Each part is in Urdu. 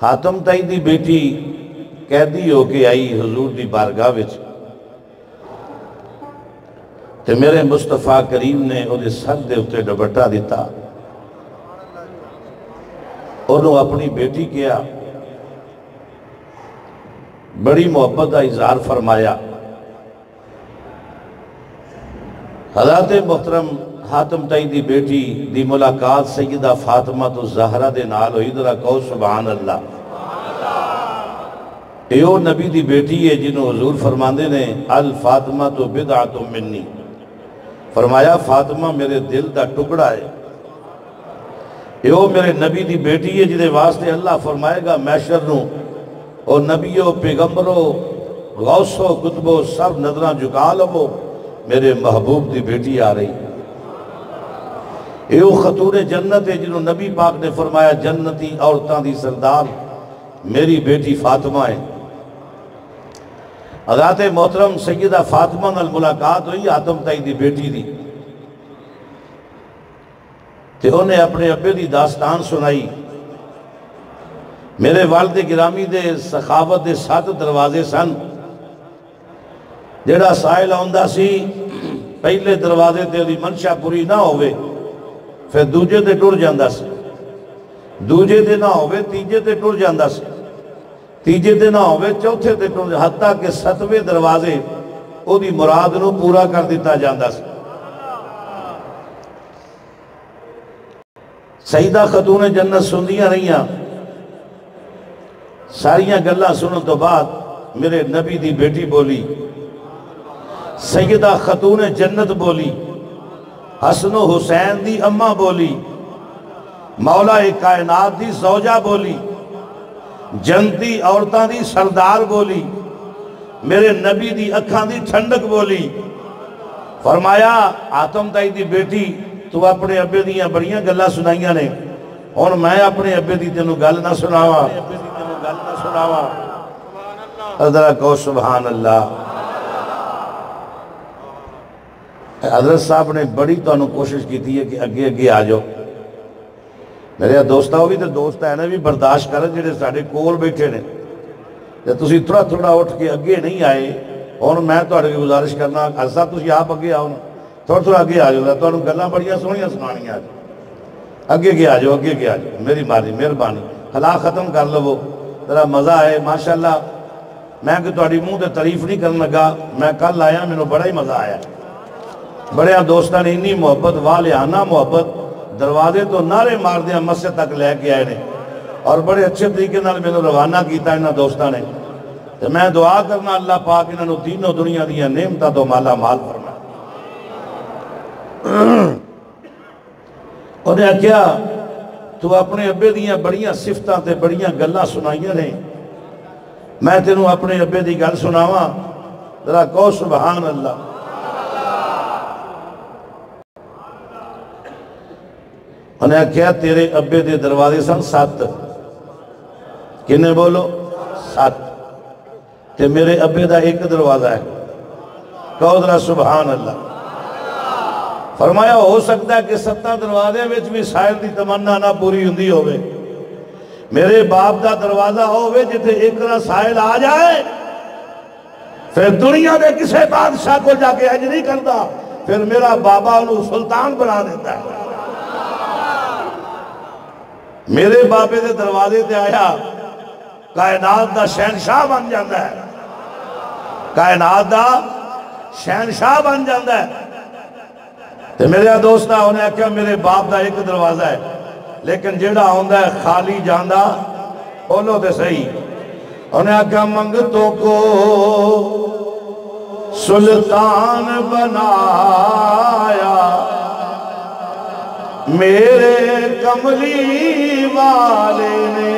حاتم تائی دی بیٹی قیدی ہو کے آئی حضور دی بارگاہ وچ تے میرے مصطفیٰ کریم نے انہیں سر دے اتے ڈبٹا دیتا، انہوں اپنی بیٹی کیا بڑی محبت کا اظہار فرمایا۔ حضرت محترم حاتم تائی دی بیٹی دی ملاقات سیدہ فاطمہ تو زہرہ دے نال ہوئی، ذرا کہو سبحان اللہ۔ ایو نبی دی بیٹی ہے جنہوں حضور فرماندے نے الفاطمہ تو بدعۃ منی، فرمایا فاطمہ میرے دل دا ٹکڑا ہے۔ ایو میرے نبی دی بیٹی ہے جنہیں واسطے اللہ فرمائے گا محشر نوں اور نبیوں پیغمبروں غوثوں کتبوں سب نظران جھکا لو، میرے محبوب دی بیٹی آ رہی۔ ایو خطور جنت ہے جنہوں نبی پاک نے فرمایا جنتی عورتاں دی سردار میری بیٹی فاطمہ ہے۔ حضرت محترم سیدہ فاطمہ نال ملاقات ہوئی حاتم تائی دی بیٹی دی، تے انہیں اپنے ابے دی داستان سنائی۔ میرے والد گرامی دے سخاوت دے 7 دروازے سن، جڑا سائل آندہ سی پہلے دروازے تے دی منشا پوری نہ ہوئے پھر دوجے تے ٹر جاندہ سی، دوجے تے نہ ہوئے تیجے تے ٹر جاندہ سی، تیجے تے نہ ہوئے چوتھے تے ٹر جاندہ، حتیٰ کہ 7ویں دروازے او دی مراد نو پورا کر دیتا جاندہ سی۔ سیدہ خاتون جنت سندیاں رہیاں، ساریاں گلہ سنن تو بعد میرے نبی دی بیٹی بولی، سیدہ خاتون جنت بولی، حسن و حسین دی اماں بولی، مولا کائنات دی زوجہ بولی، جنتی عورتاں دی سردار بولی، میرے نبی دی اکھاں دی ٹھنڈک بولی۔ فرمایا حاتم تائی دی بیٹی تو اپنے ابے دیاں بڑیاں گلہ سنائیاں نے، اور میں اپنے ابے دی تینوں گل نہ سناوا، حضرت کو سبحان اللہ۔ حضرت صاحب نے بڑی تو انہوں کوشش کی تھی کہ اگے اگے آ جاؤ، میرے دوستہ ہوئی تو دوستہ ہے نا بھی برداشت کریں جڑے ساڑھے کول بیٹھے نے، جب تسی تھوڑا تھوڑا اٹھ کے اگے نہیں آئے، اور میں تو اڑھے گزارش کرنا حضرت صاحب تسی آپ اگے آؤ نا، تھوڑا تھوڑا اگے آ جاؤ، تو انہوں گلہ بڑیاں سونیاں سنانیاں اگے اگے آ جاؤ، اگے اگے آ جاؤ، میری ماری مہربانی خلا ختم کر لو، ذرا مزہ ہے ماشاءاللہ۔ میں کہ تہاڈی منہ تے تعریف نہیں کرن لگا، میں کل آیا مینوں بڑا ہی مزہ آیا، بڑے دوستاں نے انی محبت والیانہ محبت دروازے تو نعرے مار دیا مسجد تک لے کے آئے نے، اور بڑے اچھے طریقے نال مینوں روانہ کیتا انہاں دوستاں نے۔ میں دعا کرنا اللہ پاک انہاں تینوں دنیا دیاں نعمتاں تو مالا مال فرمائے۔ انہیں کیا تو اپنے ابے دیاں بڑیاں صفتاں تے بڑیاں گلاں سنائیاں نے، میں تینوں اپنے ابے دی گل سناواں، ذرا کہو سبحان اللہ۔ انہیں کیا تیرے ابے دے دروازے سن 7، کنے بولو 7، تے میرے ابے دا ایک دروازہ ہے، کہو ذرا سبحان اللہ۔ فرمایا ہو سکتا ہے کہ 7 دروازے وچ بھی سائل دی تمنا نہ پوری ہوندی ہوئے، میرے باپ دا دروازہ ہوئے جتے ایک نہ سائل آ جائے پھر دنیا دے کسے بادشاہ کو جا کے حج نہیں کرتا، پھر میرا بابا انہوں سلطان بنا دیتا ہے۔ میرے بابے دے دروازے تے آیا کائنات دا شہنشاہ بن جاندہ ہے، کائنات دا شہنشاہ بن جاندہ ہے۔ تے میرے دوستہ انہیں کیا میرے باپ دا ایک دروازہ ہے، لیکن جیڑا ہوندہ ہے خالی جاندہ بولو تے صحیح، انہیں کیا منگتوں کو سلطان بنایا میرے کملی والے نے،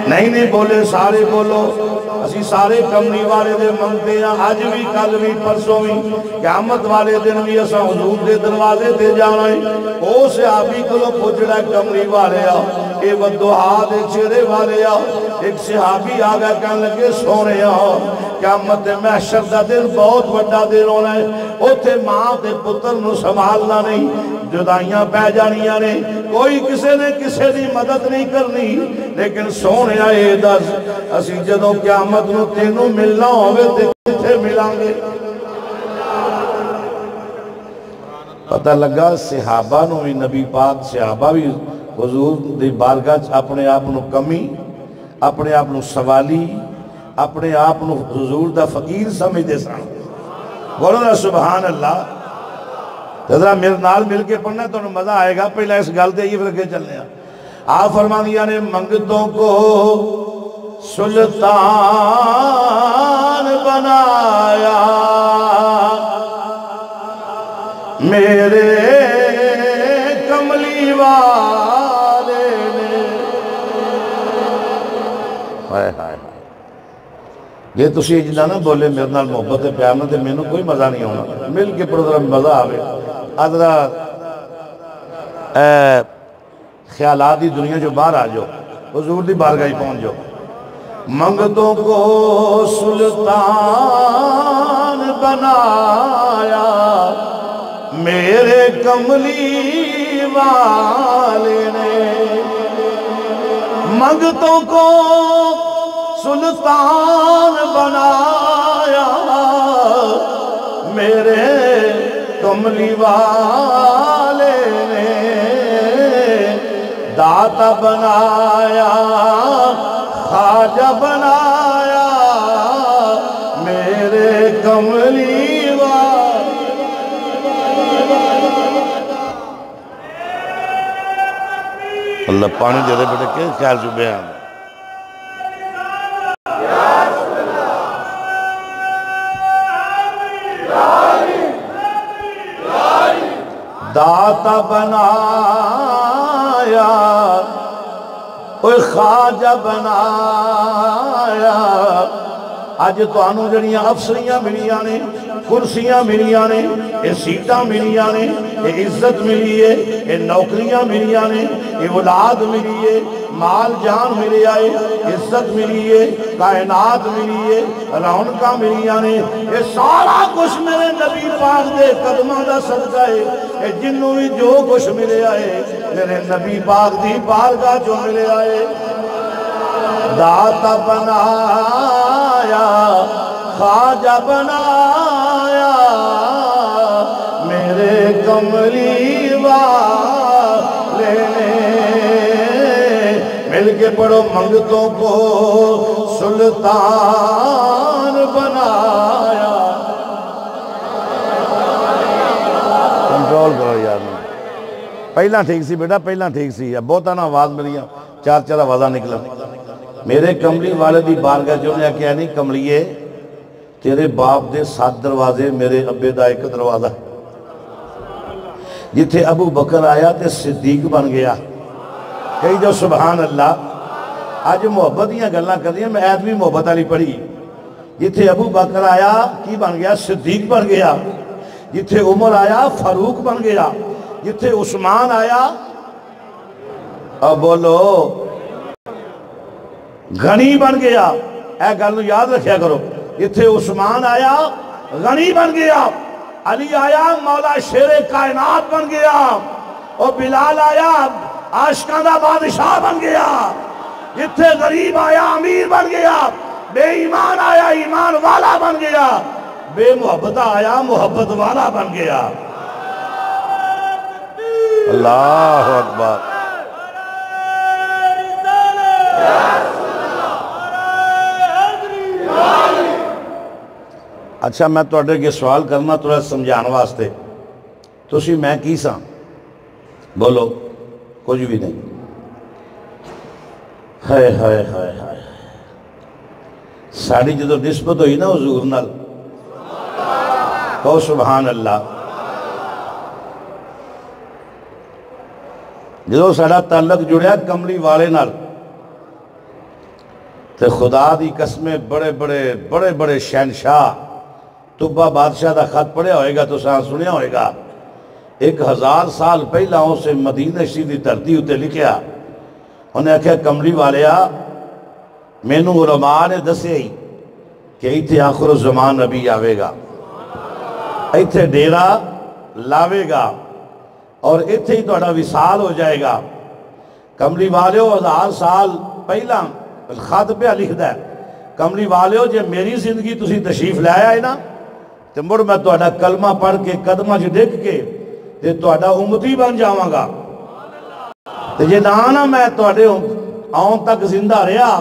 نہیں بولے سارے بولو، اسی سارے کملی والے دے منگتے ہیں، آج بھی کل بھی پرسوں بھی، قیامت والے دن بھی اسا حضور دے دروازے دے جانا ہے۔ او صحابی کو لو پوچھڑا کملی والے آؤ، اے ودعا دے چہرے والے آؤ، ایک صحابی آگا کہنے لگے سونے آؤ، قیامت محشر دا دن بہت بڑا دن ہونا ہے، اوتھے ماں دے پتر نو سنبھالنا نہیں، جدائیاں پہ جانیاں نے، کوئی کسے نے کسے دی مدد نہیں کرنی، لیکن سونے آئے دس اسی جدوں قیامت نو تینوں ملنا ہوئے تے کتھے ملان گے؟ پتہ لگا صحابہ نو بھی نبی پاک صحابہ بھی حضور دی بارگاہ اپنے آپ نو کمی، اپنے آپ نو سوالی، اپنے آپ نو حضور دا فقیر سمجھ دے سان۔ بولو نا سبحان اللہ۔ ذرا میرے نال مل کے پڑھنا تو مزہ آئے گا، پہلے اس گل تے یہ پھر کے چلنے ہیں۔ آپ فرما دیا نے منگتوں کو سلطان بنایا، میرے کملی والے نے۔ ہائے ہائے یہ تسی جنہ نہ بولے میرے نال محبت پیار نہ تے میں نے کوئی مزہ نہیں ہونا، مل کے پڑھو ذرا مزہ آوے، ذرا خیالات دی دنیا جو باہر آ جاؤ، حضور دی بارگاہ پہنچ جاؤ۔ منگتوں کو سلطان بنایا، میرے کملی والے نے۔ منگتوں کو سلطان بنایا، میرے کملی والے نے۔ داتا بنایا، خواجہ بنایا، میرے کملی والے۔ اللہ پانی دے دے بیٹے کہ خیال جو بیان ہے۔ داتا بنایا، کوئی خواجہ بنایا۔ آج تو آنو جڑیاں افسریاں ملیاں نے، کرسیاں ملیاں نے، یہ سیٹاں ملیاں نے، یہ عزت ملی ہے، یہ نوکریاں ملیاں نے، یہ اولاد ملی ہے، مال جان ملے آئے، عزت ملی ہے، کائنات ملی ہے، رونقاں ملیاں نے۔ یہ سارا کچھ میرے نبی پاک دے قدمہ دا صدقہ ہے۔ یہ جنوں بھی جو کچھ ملے آئے میرے نبی پاک دی بارگاہ جو ملے آئے۔ داتا بنایا، خواجہ بنایا، میرے کملی والے نے۔ مل کے پڑھو منگتوں کو سلطان بنایا۔ کنٹرول کرو یار، پہلا ٹھیک سی بیٹا، پہلا ٹھیک سی، اب بہت آنا آواز ملیاں، چار چار آوازہ نکلا۔ میرے کملی والے دی بارگاہ جو نے کہا نہیں کملیے تیرے باپ دے 7 دروازے، میرے ابے دا 1 دروازہ۔ جتھے ابو بکر آیا تے صدیق بن گیا، کہی جو سبحان اللہ۔ آج محبت دیاں گلنا کر دیا، میں آیت بھی محبت علی پڑھی۔ جتھے ابو بکر آیا کی بن گیا؟ صدیق بن گیا۔ جتھے عمر آیا فاروق بن گیا۔ جتھے عثمان آیا اب بولو غنی بن گیا۔ اے گلنو یاد رکھیا کرو، جتھے عثمان آیا غنی بن گیا، علی آیا مولا شیر کائنات بن گیا، اور بلال آیا عاشقاں دا بادشاہ بن گیا۔ جتھے غریب آیا امیر بن گیا، بے ایمان آیا ایمان والا بن گیا، بے محبت آیا محبت والا بن گیا۔ اللہ اکبر۔ اچھا میں تو اڈے کے سوال کرنا تھوڑا سمجھان واسطے، تسی میں کی ساں؟ بولو کچھ بھی نہیں۔ ہائے ہائے ہائے ہائے، ساڑی جدو نسبت ہوئی نا حضور نال، کہو سبحان اللہ۔ جدو ساڑا تعلق جڑیا کملی والے نال، تے خدا دی قسمیں بڑے بڑے شہنشاہ طبہ بادشاہ دا خط پڑھیا ہوئے گا تو سنیا ہوئے گا۔ 1000 سال پہلا اسے مدینہ شریف دی دھرتی ہوتے لکھیا، انہیں کہا کملی والیا مینوں علماء نے دسے ہی کہ ایتھے آخر الزمان نبی آوے گا، ایتھے ڈیرا لاوے گا، اور اتھے ہی تہاڈا وصال ہو جائے گا۔ کملی والیو 1000 سال پہلا خط پہ لکھدا ہے، کملی والیو جے میری زندگی تسی تشریف لایا ہے نا تے مڑ میں تہاڈا کلمہ پڑھ کے قدمہ چ ڈگ کے تے تہاڈا امتی بن جاواں گا، تے جے نہ میں تہاڈے آن تک زندہ رہا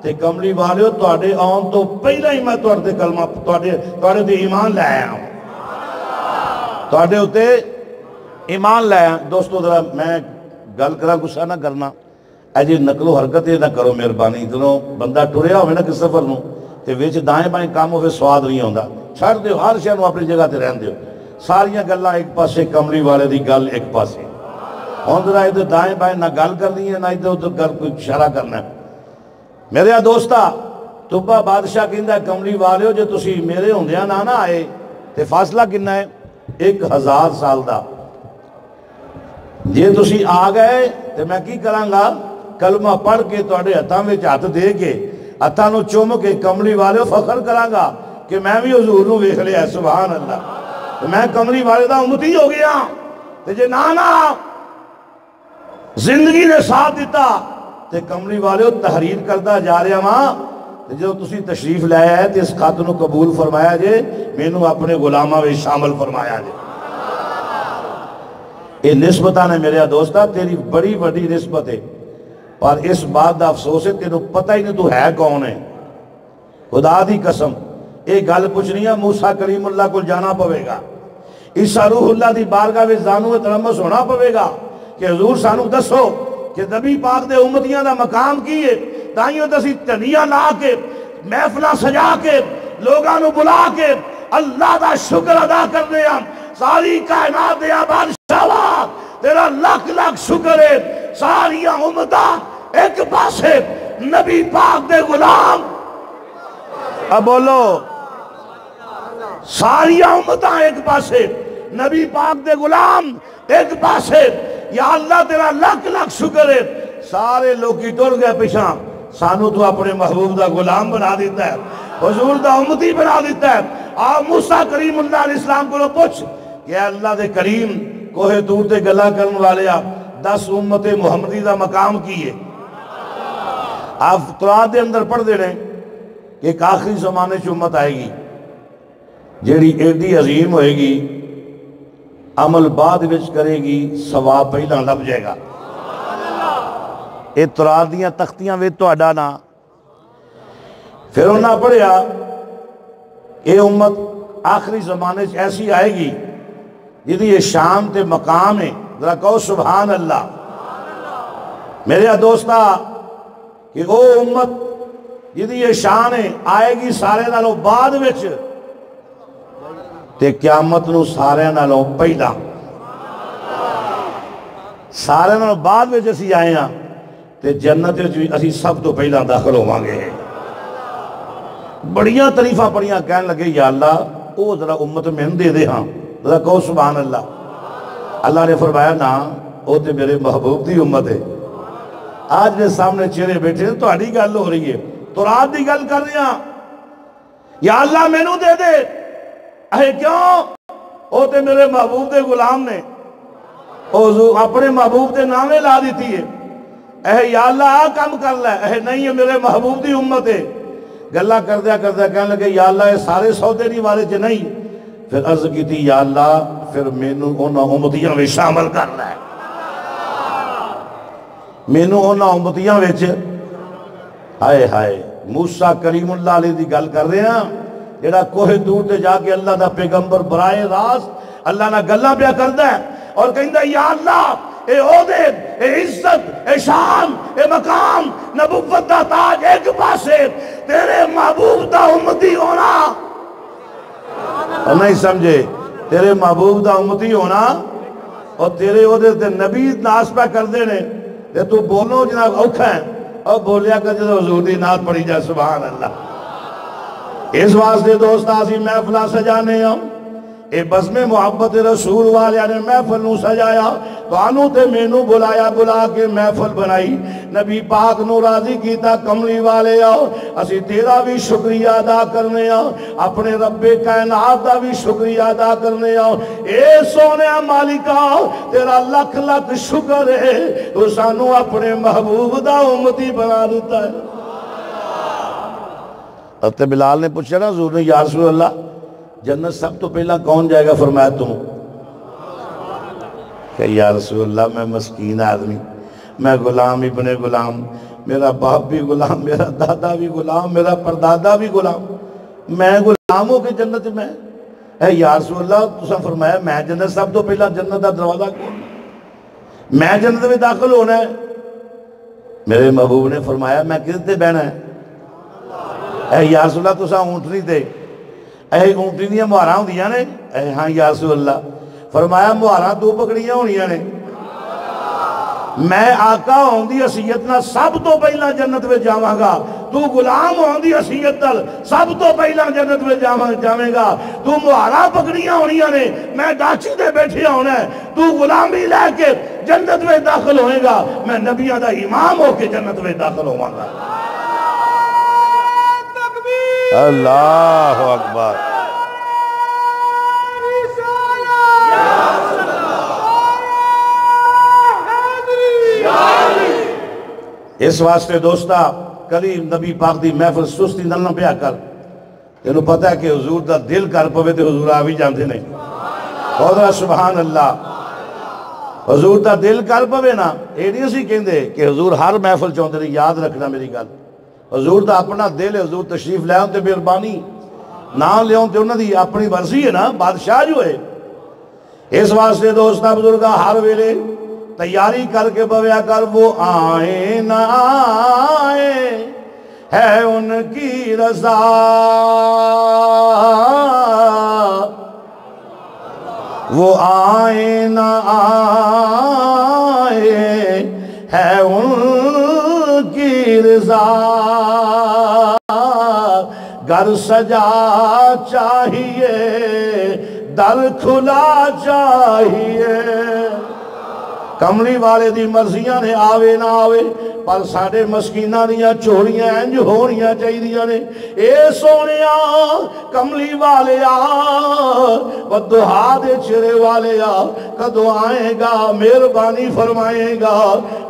تے کملی والیو تہاڈے آن تو پہلا ہی میں تہاڈے کلمہ تہاڈے تے ایمان لے آیا ہوں، تہاڈے اتے ایمان لے آیا۔ دوستو ذرا میں گل کرا غصہ نہ کرنا، اے جی نقل و حرکت نہ کرو مہربانی، جدوں بندہ ٹریا ہوئے نا کس سفر نو تے وچ دائیں بائیں کام ہوئے سواد نہیں ہوندا، چھڑ دیو ہر شے نو اپنی جگہ تے رہن دیو، ساریاں گلاں ایک پاسے، کملی والے دی گل ایک پاسے، ہن ذرا ادھر دائیں بائیں نہ گل کرنی ہے نہ ادھر ادھر گل کوئی اشارہ کرنا ہے۔ میرے دوستا توبہ بادشاہ کہندا ہے کملی والیو جو تسی میرے ہوندیاں نہ آئے تے فاصلہ کتنا ہے 1000 سال دا، جے تسی آ گئے تے میں کی کراں گا کلمہ پڑھ کے تہاڈے ہتھاں وچ ہاتھ دے کے ہتھاں نو چوم کے کملی والیو فخر کراں گا کہ میں بھی حضور نو ویکھ لیا، سبحان اللہ، تے میں کملی والے دا امتی ہو گیا۔ تے جے نہ زندگی نے ساتھ دیتا تے کملی والیو تحریر کردہ جا رہا ماں تے جو تسی تشریف لایا ہے تے اس خط نو قبول فرمایا جے، مینوں اپنے غلاماں وچ شامل فرمایا جے۔ یہ نسبتاں نے میرے دوستا تیری بڑی بڑی نسبت ہے، پر اس بات دا افسوس ہے تینوں پتہ ہی نہیں تو ہے کون ہے۔ خدا دی قسم ایک گل پوچھنی ہے، موسیٰ کریم اللہ کو جانا پوے گا، عیسیٰ روح اللہ دی بارگاہ وچ زانو تلمس ہونا پوے گا کہ حضور سانو دسو کہ نبی پاک دے امتیاں دا مقام کی ہے، تائیوں دسی تنیاں لا کے محفلہ سجا کے لوگاں نو بلا کے اللہ دا شکر ادا کر دیا، ساری کائنات دیا بادشاہ تیرا لاکھ لاکھ شکر ہے، ساری امتاں ایک پاسے نبی پاک دے غلام، اب بولو ساری امتاں ایک پاسے نبی پاک دے غلام ایک پاسے، یا اللہ تیرا لاکھ لاکھ شکر ہے، سارے لوگی ٹر گئے پیچھاں، سانو تو اپنے محبوب دا غلام بنا دیتا ہے، حضور دا امتی بنا دیتا ہے۔ آپ موسیٰ کریم اللہ علیہ السلام کو پوچھ کہ اللہ دے کریم کوہ طور تے گلا کرن والے آپ 10 امت محمدی دا مقام کیے، آپ تورات دے اندر پڑھ دے رہے کہ ایک آخری زمانے سے امت آئے گی جیڑی ایڈی عظیم ہوئے گی، عمل بعد وچ کرے گی، ثواب پہلا لب جائے گا۔ اے تورات دیاں تختیاں وچ تہاڈا نا، پھر انہاں پڑھیا اے امت آخری زمانے سے ایسی آئے گی جدی یہ شان تے مقام ہے، ذرا کہو سبحان اللہ۔ میرے دوستا کہ او امت جدی یہ شان ہے آئے گی سارے نالوں بعد وچ تے قیامت نو سارے نالوں پہلا، سارے نالوں بعد وچ اسی آئے ہیں تے جنت وچ اسی سب تو پہلا داخل ہوواں گے۔ بڑیاں تعریفاں پڑیاں کہنے لگے یا اللہ او ذرا امت میں دے دے، ہاں ذرا کہو سبحان اللہ۔ اللہ نے فرمایا نا او تے میرے محبوب دی امت ہے۔ آج میرے سامنے چہرے بیٹھے ہیں تو اڈی گل ہو رہی ہے، تو رات دی گل کر رہے ہیں، یا اللہ میں نو دے دے، اے کیوں؟ او تے میرے محبوب دے غلام نے، او اپنے محبوب دے نامے لا دیتی ہے، اے یا اللہ آ کام کر لے، اے نہیں ہے میرے محبوب دی امت ہے۔ گلہ کردیا کہنے لگے یا اللہ یہ سارے سودے نہیں والے جے نہیں، پھر عرض کی تھی یا اللہ پھر مینوں انہاں امتیاں میں شامل کر لے، مینوں انہاں امتیاں وچ۔ ہائے ہائے موسیٰ کریم اللہ علیہ دی گل کر رہے ہیں جیڑا کوہ طور تے جا کے اللہ دا پیغمبر برائے راست اللہ نہ گلاں پیا کردا ہے اور کہندا یا اللہ اے عہدے، اے عزت، اے شان، اے مقام، نبوت دا تاج ایک پاسے، تیرے محبوب دا امتی ہونا، اور نہیں سمجھے تیرے محبوب دا امتی ہونا اور تیرے عہدے تے نبی ناس پہ کر دینے تے تو بولو جناب اوکھا ہے اور بولیا کہ جدو حضور دی نات پڑھی جائے سبحان اللہ۔ اس واسطے دوست آسی محفلہ سجانے ہم، اے بزم محبت رسول والے نے محفل نو سجایا توانو تے مینو بلایا بلا کے محفل بنائی نبی پاک نو راضی کیتا کملی والے آؤ اسی تیرا بھی شکریہ ادا کرنے آؤ اپنے رب کائنات دا بھی شکریہ ادا کرنے آؤ اے سونے مالکا تیرا لکھ لکھ شکر ہے تو سانو اپنے محبوب دا امتی بنا دیتا ہے۔ حضرت بلال نے پوچھا نا حضور نے یا رسول اللہ جنت سب تو پہلا کون جائے گا؟ فرمایا تم کہ یا رسول اللہ میں مسکین آدمی میں غلام ابن غلام میرا باپ بھی غلام میرا دادا بھی غلام میرا پردادا بھی غلام میں غلام ہو کے جنت میں اے یا رسول اللہ تساں فرمایا میں جنت سب تو پہلا جنت دا دروازہ کون میں جنت میں داخل ہونا ہے میرے محبوب نے فرمایا میں کس تے بہنا ہے اے یا رسول اللہ تساں اونٹنی تے اے اونٹنی دیاں مہاراں ہوندیاں نے اے ہاں یا رسول اللہ فرمایا مہاراں تو پکڑیاں ہونیاں نے میں آقا ہوں دی حیثیت نال سب تو پہلا جنت میں جاواں گا تو غلام ہوں دی حیثیت نال سب تو پہلا جنت میں جاویں گا تو مہاراں پکڑیاں ہونیاں نے میں ڈاچی دے بیٹھے ہونا ہے تو غلامی لے کے جنت میں داخل ہوئے گا میں نبیوں دا امام ہو کے جنت میں داخل ہوں گا۔ اللہ اکبر۔ اس واسطے دوستا کلی نبی پاک دی محفل سستی نہ پیا کر تینوں پتہ ہے کہ حضور دا دل کر پوے تے حضور آوی جاندے نہیں خدا سبحان اللہ حضور دا دل کر پوے نا اے نہیں اسی کہندے کہ حضور ہر محفل چاہندے نے یاد رکھنا میری گل حضور دا اپنا دل ہے حضور تشریف لے آن تے مہربانی نہ لے آن تے انہاں دی اپنی مرضی ہے نا بادشاہ جو ہے اس واسطے دوستا بزرگا ہر ویلے تیاری کر کے بویا کر وہ آئے نہ آئے ہے ان کی رضا وہ آئے نہ آئے ہے ان کی رضا گھر سجا چاہیے در کھلا چاہیے کملی والے دی مرضیاں نے آوے نہ آوے پر ساڑھے مسکینہ دیا چوڑیاں انج ہونیاں چاہی دیا نے اے سونیا کملی والے بدہا دے چرے والے کدو آئے گا مہربانی فرمائے گا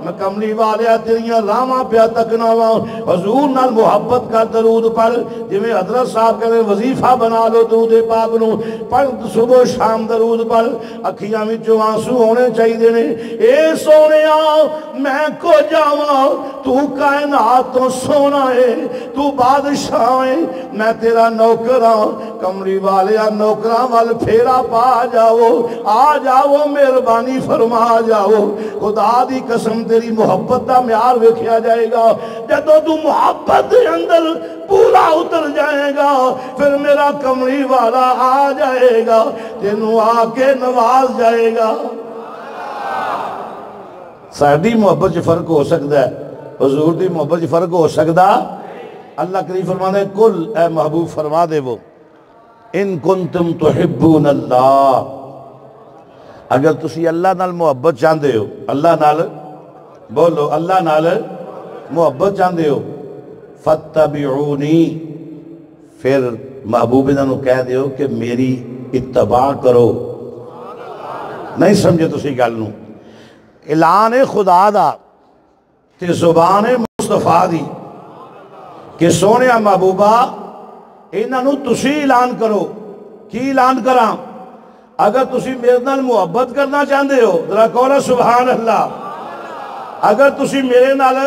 میں کملی والے تیریاں راما پیا تکنا حضور نال محبت کا درود پڑھ جویں حضرت صاحب کہنے وظیفہ بنا لو درود پاک نو پڑھ صبح شام درود پڑھ اکھیاں وچوں آنسو ہونے چاہی دینے اے سونیا میں کو جاواں تو کائنات تو سونا ہے تو بادشاہ ہے میں تیرا نوکراں کملی والے نوکراں وال پھیرا پا جاؤ آ جاؤ مہربانی فرما جاؤ خدا دی قسم تیری محبت دا معیار ویکھیا جائے گا جدوں تو محبت دے اندر پورا اتر جائے گا پھر میرا کملی والا آ جائے گا تینوں آ کے نواز جائے گا ساڑھی محبت سے فرق ہو سکتا ہے حضور دی محبت سے فرق ہو سکتا اللہ کریم فرمانے کل اے محبوب فرما دے وہ ان کنتم تحبون اللہ اگر تسی اللہ نال محبت چاندے ہو اللہ نال بولو اللہ نال محبت چاندے ہو فاتبعونی پھر محبوب انہوں کہہ دے ہو کہ میری اتباع کرو نہیں سمجھے تسی گلنوں اعلان خدا دا تے زبان مصطفیٰ دی کہ سونے محبوبہ انہوں تسی اعلان کرو کی اعلان کراں اگر تسی میرے نال محبت کرنا چاہندے ہو ذرا کہو سبحان اللہ اگر تسی میرے نال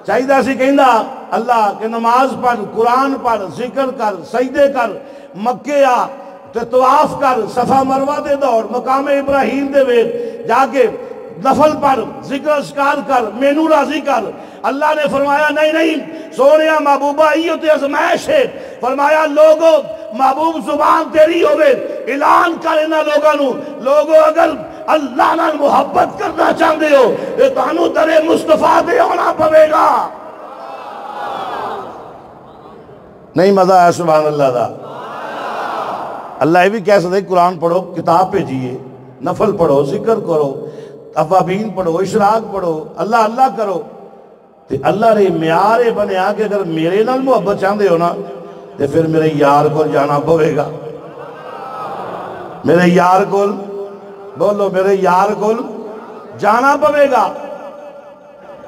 چاہیدہ سی کہندہ اللہ کہ نماز پڑھ قرآن پڑھ ذکر کر سجدے کر مکے آ تے طواف کر صفا مروہ دے دوڑ مقام ابراہیم دے ویٹ جا کے نفل پڑھ ذکر اذکار کر مینو راضی کر اللہ نے فرمایا نہیں سونیا محبوبہ ایو تے ازمائش ہے فرمایا لوگو محبوب زبان تیری ہوئے اعلان کرنا لوگو اگر اللہ نال محبت کرنا چاہتے ہو یہ تانوں در مصطفیٰ دے ہونا پوے گا نہیں مزہ ہے سبحان اللہ دا اللہ یہ بھی کہہ سکتے قرآن پڑھو کتاب پہ جیئے نفل پڑھو ذکر کرو افابین پڑھو، اشراق پڑھو، اللہ اللہ کرو، تو اللہ نے معیار بنیا کہ اگر میرے نال محبت چاہتے ہو نا تو پھر میرے یار کو جانا پوے گا، میرے یار کو، بولو میرے یار کو جانا پوے گا،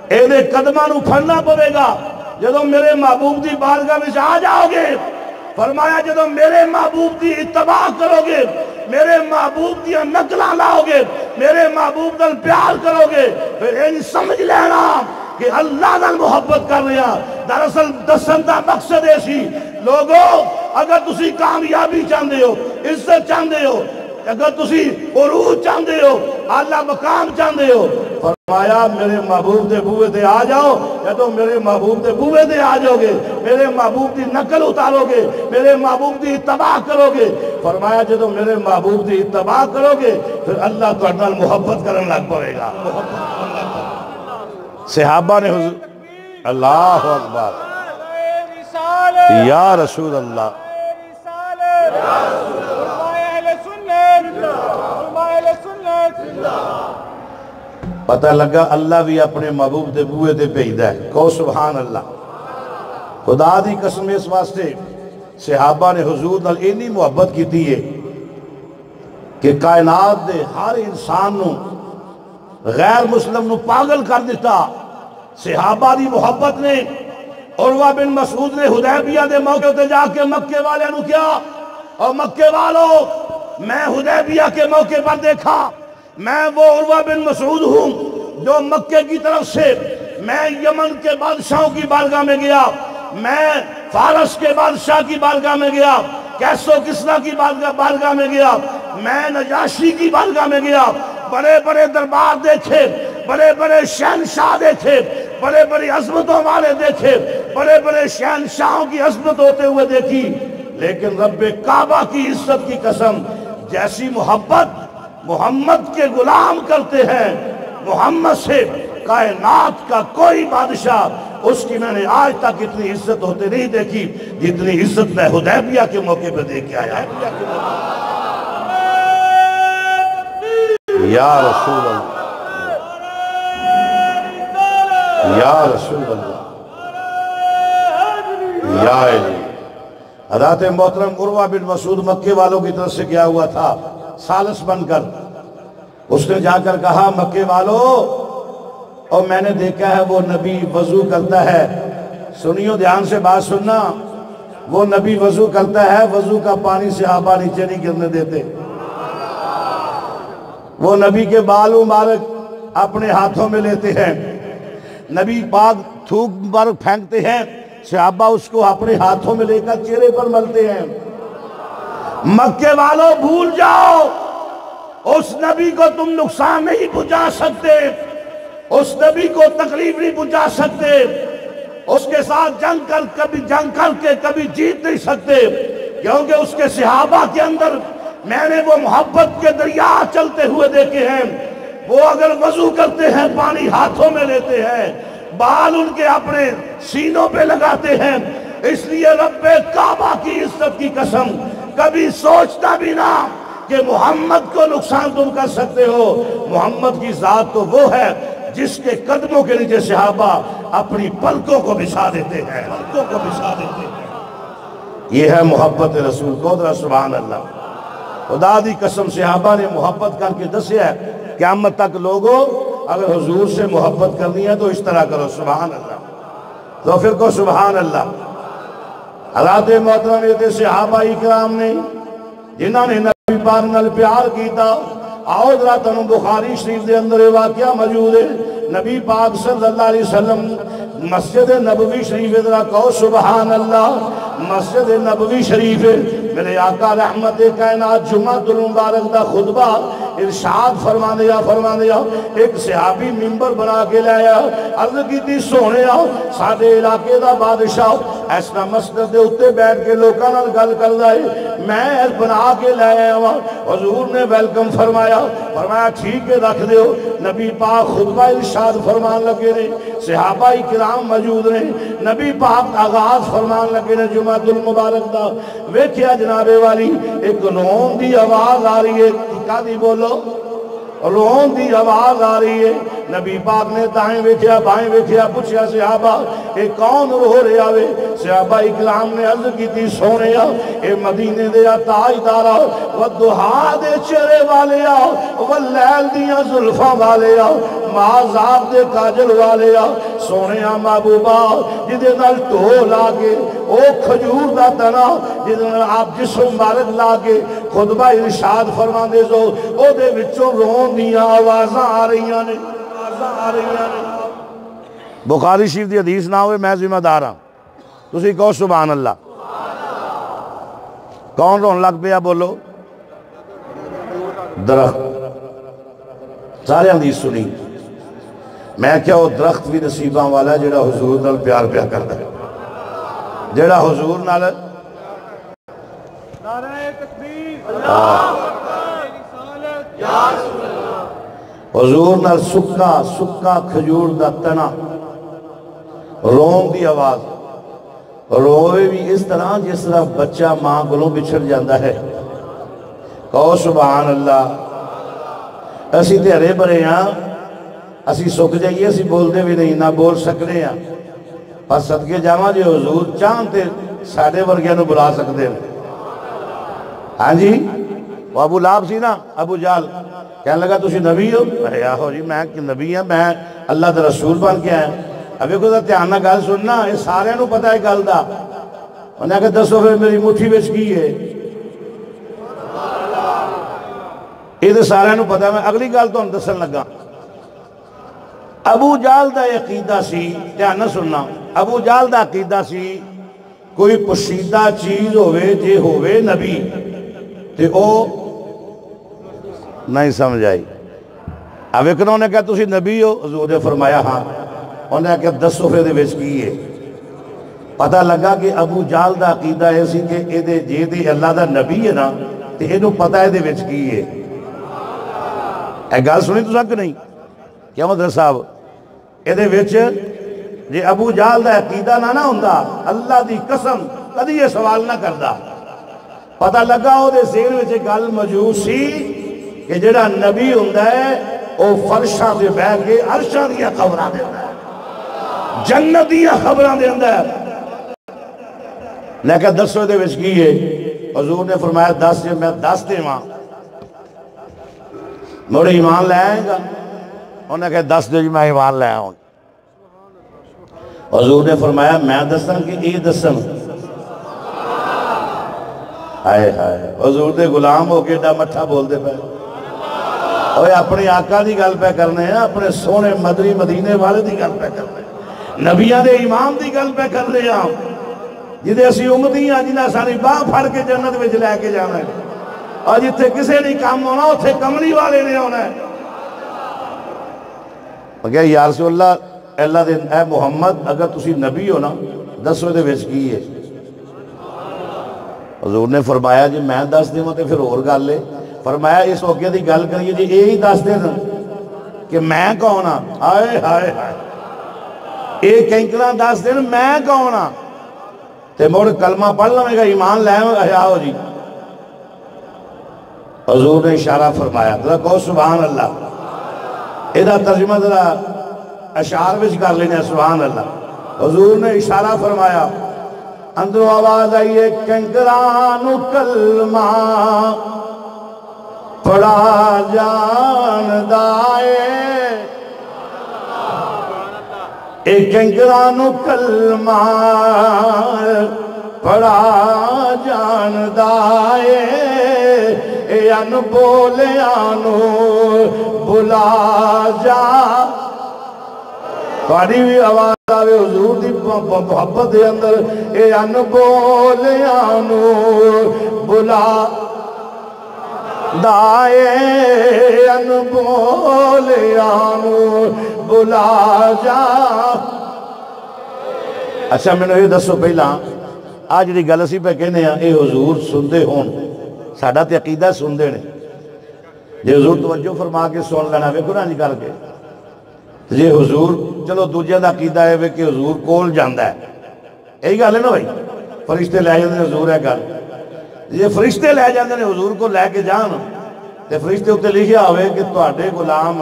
ایدے قدمہ نو پھڑنا پوے گا۔ جدو میرے محبوب دی بارگاہ میں آ جاؤ گے، فرمایا جدو میرے محبوب دی اتباع کرو گے، میرے محبوب دی نقلہ لاؤ گے، میرے محبوب دل پیار کرو گے، پھر ان سمجھ لینا کہ اللہ دل محبت کر رہا۔ دراصل دسن دا مقصد ایسی لوگوں، اگر تسی کامیابی چاہتے ہو، عزت چاہتے ہو، اگر تسی عروج چاہتے ہو، اعلیٰ مقام چاہتے ہو، فرمایا میرے محبوب دے بوئے دے آ جاؤ، یا تو میرے محبوب دے بوئے دے آ جاؤ گے، میرے محبوب دی نقل اتارو گے، میرے محبوب دی اتباع کرو گے۔ فرمایا جدو میرے محبوب دی اتباع کرو گے پھر اللہ تو اڈنال محبت کرن لگ پڑے گا۔ صحابہ نے حضور اللہ اکبر یا رسول اللہ، پتہ لگا اللہ بھی اپنے محبوب دے بوئے دے بھیجدا ہے، کہو سبحان اللہ۔ خدا دی قسم اس واسطے صحابہ نے حضور نال اتنی محبت کی تھی ہے کہ کائنات دے ہر انسان نو غیر مسلم نو پاگل کر دیتا۔ صحابہ دی محبت نے، عروہ بن مسعود نے حدیبیہ دے موقع تے جا کے مکے والے نو کیا، اور مکے والو میں حدیبیہ کے موقع پر دیکھا، میں وہ عروہ بن مسعود ہوں جو مکے کی طرف سے میں یمن کے بادشاہوں کی بارگاہ میں گیا، میں فارس کے بادشاہ کی بارگاہ میں گیا، کیسو کسرا کی بارگاہ میں گیا، میں نجاشی کی بارگاہ میں گیا، بڑے بڑے دربار دیکھے، بڑے بڑے شہنشاہ دیکھے، بڑے بڑی عظمتوں والے دیکھے، بڑے بڑے شہنشاہوں کی عظمت ہوتے ہوئے دیکھی، لیکن رب کعبہ کی عزت کی قسم جیسی محبت محمد کے غلام کرتے ہیں، محمد سے کائنات کا کوئی بادشاہ اس کی میں نے آج تک اتنی عزت ہوتے نہیں دیکھی جتنی عزت میں حدیبیہ کے موقع پہ دیکھ کے آیا۔ یا رسول اللہ، یا رسول اللہ، یا علی۔ حضرت محترم عروہ بن مسعود مکے والوں کی طرف سے کیا ہوا تھا سالس بن کر، اس نے جا کر کہا مکے والو، اور میں نے دیکھا ہے وہ نبی وضو کرتا ہے، سنیو دھیان سے بات سننا، وہ نبی وضو کرتا ہے، وضو کا پانی صحابہ نیچے نہیں گرنے دیتے، وہ نبی کے بال مبارک اپنے ہاتھوں میں لیتے ہیں، نبی پاک تھوک مبارک پھینکتے ہیں، صحابہ اس کو اپنے ہاتھوں میں لے کر چہرے پر ملتے ہیں۔ مکے والوں بھول جاؤ، اس نبی کو تم نقصان نہیں پہنچا سکتے، اس نبی کو تکلیف نہیں پہنچا سکتے، اس کے ساتھ جنگ کر کے کبھی جیت نہیں سکتے، کیونکہ اس کے صحابہ کے اندر میں نے وہ محبت کے دریا چلتے ہوئے دیکھے ہیں، وہ اگر وضو کرتے ہیں پانی ہاتھوں میں لیتے ہیں، بال ان کے اپنے سینوں پہ لگاتے ہیں، اس لیے رب کعبہ کی عزت کی قسم کبھی سوچتا بھی نہ کہ محمد کو نقصان تم کر سکتے ہو۔ محمد کی ذات تو وہ ہے جس کے قدموں کے نیچے صحابہ اپنی پلکوں کو بچھا دیتے ہیں، پلکوں کو بچھا دیتے ہیں۔ یہ ہے محبت رسول کو، ذرا سبحان اللہ۔ خدا دی قسم صحابہ نے محبت کر کے دسے ہے، قیامت تک لوگوں اگر حضور سے محبت کرنی ہے تو اس طرح کرو، سبحان اللہ، تو پھر کو سبحان اللہ۔ حضرات محترم یہ تھے صحابہ اکرام نے جنہوں نے نبی پاک نال پیار کیتا۔ آؤ ذرا تنوں بخاری شریف دے اندر واقعہ موجود ہے، نبی پاک صلی اللہ علیہ وسلم مسجد نبوی شریف ذرا کہو سبحان اللہ، مسجد نبوی شریف میرے آقا رحمت کائنات جمعہ المبارک دا خطبہ ارشاد فرما دیا، ایک صحابی منبر بنا کے لایا، عرض کی تھی سونے آؤ ساڑھے علاقے دا بادشاہ ایسا مسجد دے اتے بیٹھ کے لوکاں نال گل کر دائے، میں بنا کے لایا ہوا، حضور نے ویلکم فرمایا ٹھیک ہے رکھ دیو۔ نبی پاک خطبہ ارشاد فرمان لگے نے، صحابہ کرام موجود نے، نبی پاک آغاز فرمان لگے نے جمعہ المبارک دا، ویکھیا جناب والی ایک نون دی آواز آ رہی ہے، کیا دی بولو؟ رون دی آواز آ رہی ہے. نبی پاک نے دائیں ویکھیا بائیں ویکھیا, پوچھیا صحابہ اے کون رو رہا وے؟ صحابہ اکرام نے عرض کی تھی سونیا اے مدینے دے تاجدارا والضحا دے چہرے والے آ واللیل دیاں زلفاں والے آ معذاب دے کاجل والے آ سونیا محبوبا جدے نال ٹو لا کے او کھجور دا تنا جدے نال آپ جسم مبارک لا کے خطبہ ارشاد فرما دے سو او دے وچوں رون دیاں آوازاں آ رہیاں نے. بخاری شریف دی حدیث نہ ہوئے میں ذمہ دار ہاں. تسی کہو سبحان اللہ. کون رون لگ پیا بولو؟ درخت. سارے حدیث سنی. میں کیا وہ درخت بھی نصیباں والا جڑا حضور نال پیار پیا کرتا ہے, جڑا حضور نال نعرہ تکبیر اللہ اکبر رسالت یا رسول اللہ, حضور نال سکا کھجور دا تنا رون دی آواز روے بھی اس طرح جس طرح بچہ ماں گلوں بچھڑ جاندہ ہے. کہو سبحان اللہ. اسی تے ہرے بھرے ہاں, اسی سکھ جائیے, اسی بول دے بھی نہیں نہ بول سکنے ہاں, پر صدقے جامعہ جے حضور چاہتے ساڑھے ورگیاں نو بلا سکتے ہیں. ہاں جی وہ ابو لہب سی نا, ابو جہل کہنے لگا تسی نبی ہو؟ ارے آہو جی میں نبی ہوں, میں اللہ دا رسول بن کے آیا. ابھی کو دھیان نہ گل سننا, یہ سارے نو پتہ ہے گل دا. انہیں کہا دسو پھر میری مٹھی وچ کی ہے؟ یہ تو سارے نو پتہ ہے. میں اگلی گل تو دسن لگا. ابو جہل دا عقیدہ سی, دھیان نہ سننا, ابو جہل دا عقیدہ سی کوئی پوشیدہ چیز ہوئے جے ہوئے نبی تے او نہیں سمجھ آئی. اب ایک نے کہا تسی نبی ہو؟ حضور نے فرمایا ہاں. انہیں کہا 10 صفحے دے وچ کی ہے. پتہ لگا کہ ابو جہل دا عقیدہ ہے سی کہ اے دے جے دے اللہ دا نبی ہے نا تے اینو پتہ ہے دے وچ کی ہے. اے گل سنی تو سک نہیں کیا مطلب صاحب؟ اے دے وچ جے ابو جہل دا عقیدہ نہ ہوندا اللہ دی قسم کدی یہ سوال نہ کردا. پتہ لگا او دے ذہن وچ گل موجود سی کہ جڑا نبی ہوندا ہے او فرشاں دے بیٹھ کے عرشاں دیاں خبراں دیندا ہے, جنت دیاں خبراں دیندا ہے. لیکن 10 دے وچ کی ہے؟ حضور نے فرمایا 10 میں 10 دیواں موڑے ایمان لے آئے گا؟ انہیں کہا 10 دے جی میں ایمان لے آؤں. حضور نے فرمایا میں دساں کہ اے دساں؟ ہائے ہائے, حضور دے غلام ہو کے ڈا مٹھا بول دے پہ. اوہ اپنی آقا دی گل پہ کرنے ہیں, اپنے سونے مدری مدینے والے دی گل پہ کرنے ہیں, نبیان دے امام دی گل پہ کرنے ہیں, جدے اسی امتی ہیں جنہاں ساری باہ پھڑ کے جنت میں لے کے جانا ہے, اور جتے کسے نہیں کام ہونا اتھے کملی والے نہیں ہونا ہے. کہ یا رسول اللہ اللہ دے اے محمد اگر تسی نبی ہو نا 10 دے وچ کی ہے؟ حضور نے فرمایا جی میں 10 دیواں تے پھر اور گل ہے. فرمایا اس موقع دی گل کریے جی یہی 10 دے کہ میں کون ہاں؟ ہائے ہائے ہائے, اے کینکڑاں 10 دن میں کون ہاں تے موڑ کلمہ پڑھ لوں گا ایمان لے آؤ جی. حضور نے اشارہ فرمایا. ذرا کہو سبحان اللہ. ایدہ ترجمہ ذرا اشعار وچ کر لینے سبحان اللہ. حضور نے اشارہ فرمایا, اندروں آواز آئیے کنکرانو کلمہ پڑا جان دائے, اے کنکرانو کلمہ پڑا جان دائے, اے ان بولیانو بلا جا. پاڑی بھی آواز آوے حضور دی محبت دے اندر, اے ان بولیانو بلا دائے, ان بولیانو بلا جا. اچھا میں نے یہ دسو پہلا آج دی گل اسی پہ کہنے ہیں اے حضور سندے ہون, ساڑھا تے عقیدہ سندے نے. جے حضور توجہ فرما کے سن لینا وے قرآن جی کر کے, جے حضور چلو دوجہ دا عقیدہ ہے کہ حضور کول جاندہ ہے, یہی گل ہے نا بھائی, فرشتے لے جاندے حضور ہے گل. یہ فرشتے لے جاندے نے حضور کو لے کے جان تے فرشتے اتنے لکھیا ہوئے کہ تواڈے غلام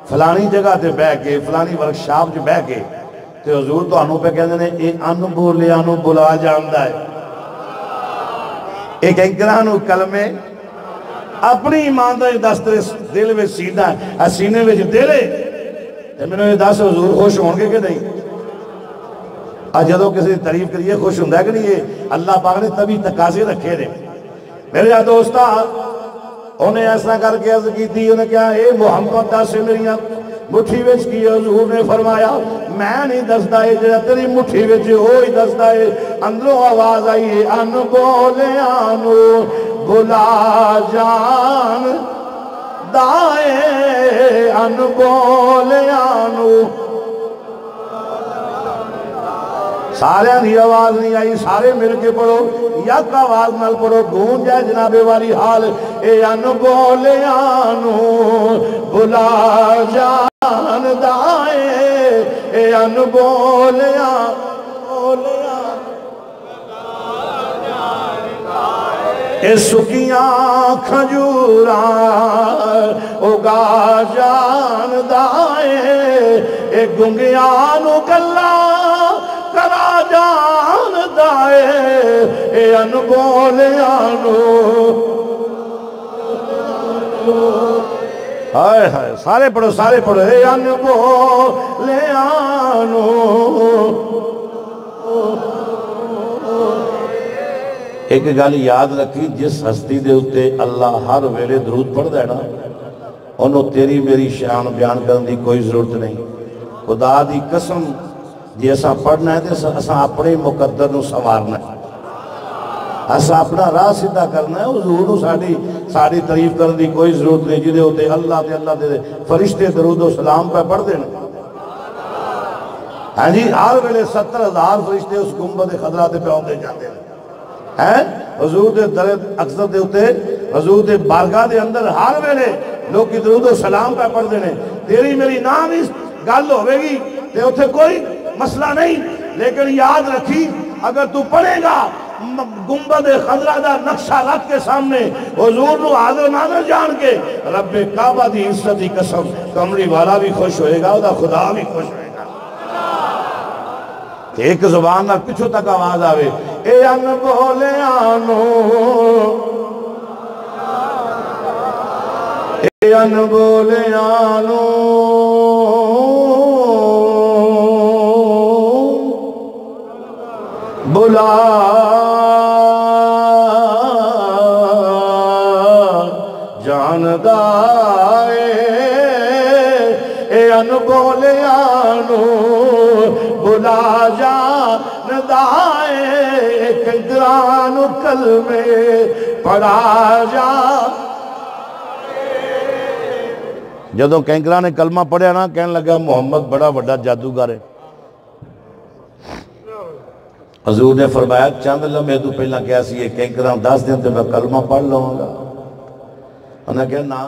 فلانی جگہ تے بہ کے فلانی ورکشاپ چ بہ کے تے حضور تانوں پہ کہندے نے اے ان بولیاں نو بلا جاندا ہے، اے کینکراں نو کلمے اپنی ایمانداری دستر دل وچ سیندا ہے، سینے وچ دلے تے مینوں یہ دس حضور خوش ہون گے کہ نہیں؟ جدوں کسی تعریف کریے خوش ہوندا ہے کہ نہیں؟ یہ اللہ پاک نے تبھی تقاضے رکھے نے۔ میرے دوستا انہیں ایسا کر کے عرض کی تھی، انہیں کہا اے محمد دس میریاں مٹھی وچ کی؟ حضور نے فرمایا میں نہیں دسدا، اے جڑا تیری مٹھی وچ ہوئی دسدا ہے۔ اندروں آواز آئی ہے ان بولیاں نو بلا جان دائے، ان بولیاں نو۔ سارے دی آواز نہیں آئی، سارے مل کے پڑھو، یک آواز نال پڑھو، گونج جائے جناب والی حال۔ اے ان بولیاں نو بلا جان دائے، اے ان بولیاں اے سکیاں کھجوراں اگا جان دائے، اے گنگیاں نو گلا کرا جان دائے، اے ان بولیاں نو۔ ہائے ہائے سارے پڑھو اے ان بولیاں نو۔ ایک گل یاد رکھی، جس ہستی دے اتے اللہ ہر ویلے درود پڑھ دے نا، انہوں تیری میری شان بیان کرن دی کوئی ضرورت نہیں۔ خدا دی قسم جی ایسا پڑھنا ہے تو ایسا اپنے مقدر نو سوارنا ہے، ایسا اپنا راہ سیدھا کرنا ہے۔ حضور نو ساڑی تعریف کرن دی کوئی ضرورت نہیں، جدے ہوتے اللہ دے فرشتے درود و سلام پہ پڑھ دینا۔ ہاں جی ہر ویلے 70,000 فرشتے اس گنبد خضرا تے پہ آندے جاندے ہیں، حضور دے درد اکثر دے ہوتے، حضور دے بارگاہ دے اندر ہر ویلے لوگ کی درود و سلام پہ پڑھ دینے۔ تیری میری نام اس گل ہوئے گی تے اتھے کوئی مسئلہ نہیں، لیکن یاد رکھی اگر تو پڑھے گا گنبد خضرا دا نقشہ رکھ کے سامنے حضور نو حاضر ناظر جان کے، رب کعبہ دی عزت دی قسم کمری والا بھی خوش ہوئے گا، دا خدا بھی خوش ہوئے گا۔ ایک زبان نہ پچھو تک آواز آوے اے ان بولیاں نو، اے ان بولیاں نو بلا جاندا اے، اے ان بولیاں نو بلا جاندا اے، کنجران کلمے پڑھا جا۔ جدوں کینکراں نے کلمہ پڑھیا نا کہنے لگا محمد بڑا بڑا جادوگر ہے۔ حضور نے فرمایا چند لمحے تو پہلا کیا سی یہ کینکراں 10 دن تے میں کلمہ پڑھ لوں گا۔ انہوں نے کہا نا